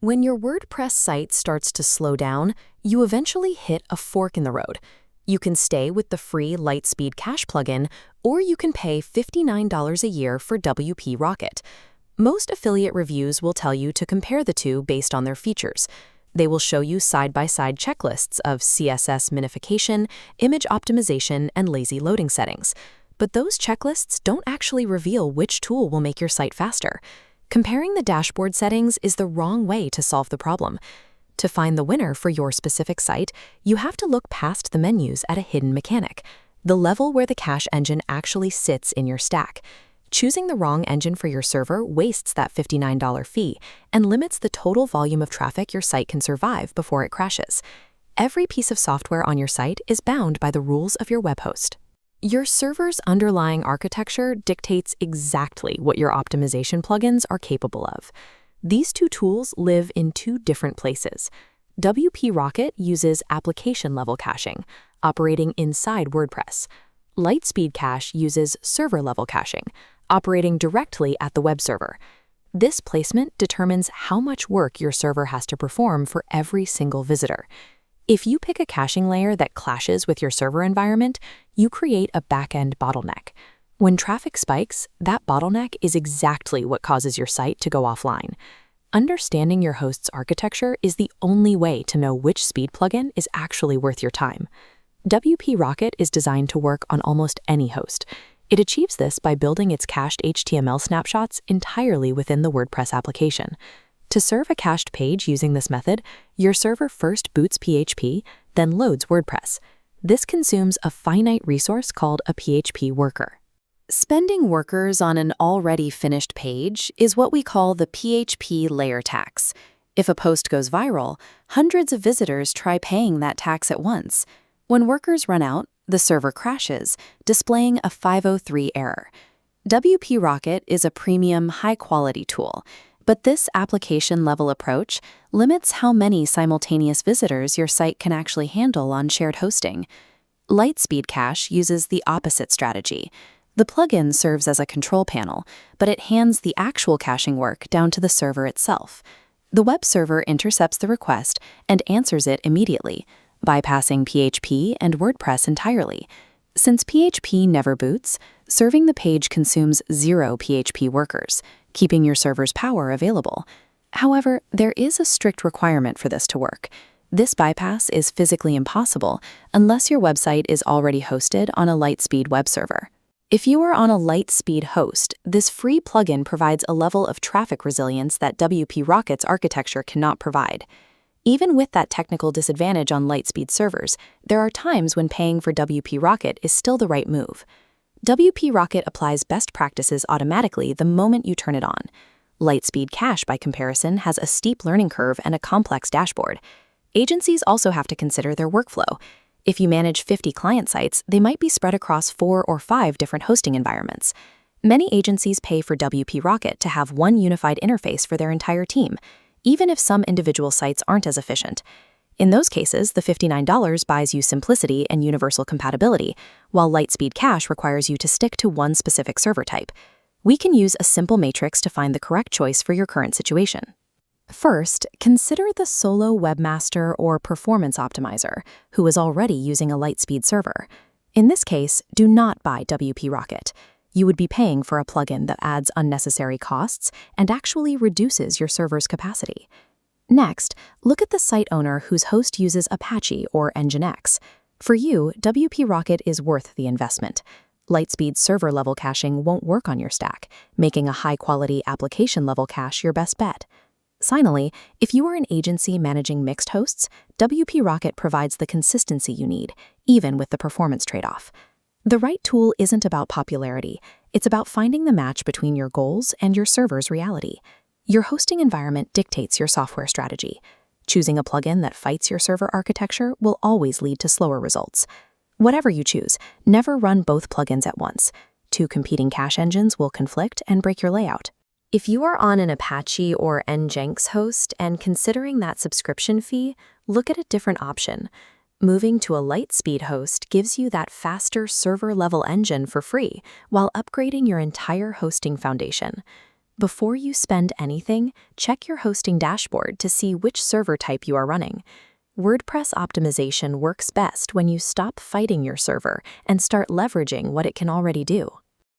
When your WordPress site starts to slow down, you eventually hit a fork in the road. You can stay with the free LiteSpeed Cache plugin, or you can pay $59 a year for WP Rocket. Most affiliate reviews will tell you to compare the two based on their features. They will show you side-by-side checklists of CSS minification, image optimization, and lazy loading settings. But those checklists don't actually reveal which tool will make your site faster. Comparing the dashboard settings is the wrong way to solve the problem. To find the winner for your specific site, you have to look past the menus at a hidden mechanic, the level where the cache engine actually sits in your stack. Choosing the wrong engine for your server wastes that $59 fee and limits the total volume of traffic your site can survive before it crashes. Every piece of software on your site is bound by the rules of your web host. Your server's underlying architecture dictates exactly what your optimization plugins are capable of. These two tools live in two different places. WP Rocket uses application-level caching, operating inside WordPress. LiteSpeed Cache uses server-level caching, operating directly at the web server. This placement determines how much work your server has to perform for every single visitor. If you pick a caching layer that clashes with your server environment, you create a back-end bottleneck. When traffic spikes, that bottleneck is exactly what causes your site to go offline. Understanding your host's architecture is the only way to know which speed plugin is actually worth your time. WP Rocket is designed to work on almost any host. It achieves this by building its cached HTML snapshots entirely within the WordPress application. To serve a cached page using this method, your server first boots PHP, then loads WordPress. This consumes a finite resource called a PHP worker. Spending workers on an already finished page is what we call the PHP-Layer Tax. If a post goes viral, hundreds of visitors try paying that tax at once. When workers run out, the server crashes, displaying a 503 error. WP Rocket is a premium, high-quality tool, but this application-level approach limits how many simultaneous visitors your site can actually handle on shared hosting. LiteSpeed Cache uses the opposite strategy. The plugin serves as a control panel, but it hands the actual caching work down to the server itself. The web server intercepts the request and answers it immediately, bypassing PHP and WordPress entirely. Since PHP never boots, serving the page consumes 0 PHP workers, keeping your server's power available. However, there is a strict requirement for this to work. This bypass is physically impossible unless your website is already hosted on a LiteSpeed web server. If you are on a LiteSpeed host, this free plugin provides a level of traffic resilience that WP Rocket's architecture cannot provide. Even with that technical disadvantage on LiteSpeed servers, there are times when paying for WP Rocket is still the right move. WP Rocket applies best practices automatically the moment you turn it on. LiteSpeed Cache, by comparison, has a steep learning curve and a complex dashboard. Agencies also have to consider their workflow. If you manage 50 client sites, they might be spread across 4 or 5 different hosting environments. Many agencies pay for WP Rocket to have one unified interface for their entire team, even if some individual sites aren't as efficient. In those cases, the $59 buys you simplicity and universal compatibility, while LiteSpeed Cache requires you to stick to one specific server type. We can use a simple matrix to find the correct choice for your current situation. First, consider the solo webmaster or performance optimizer who is already using a LiteSpeed server. In this case, do not buy WP Rocket. You would be paying for a plugin that adds unnecessary costs and actually reduces your server's capacity. Next, look at the site owner whose host uses Apache or Nginx. For you, WP Rocket is worth the investment. LiteSpeed server-level caching won't work on your stack, making a high-quality application-level cache your best bet. Finally, if you are an agency managing mixed hosts, WP Rocket provides the consistency you need, even with the performance trade-off. The right tool isn't about popularity. It's about finding the match between your goals and your server's reality. Your hosting environment dictates your software strategy. Choosing a plugin that fights your server architecture will always lead to slower results. Whatever you choose, never run both plugins at once. 2 competing cache engines will conflict and break your layout. If you are on an Apache or Nginx host and considering that subscription fee, look at a different option. Moving to a LiteSpeed host gives you that faster server-level engine for free while upgrading your entire hosting foundation. Before you spend anything, check your hosting dashboard to see which server type you are running. WordPress optimization works best when you stop fighting your server and start leveraging what it can already do.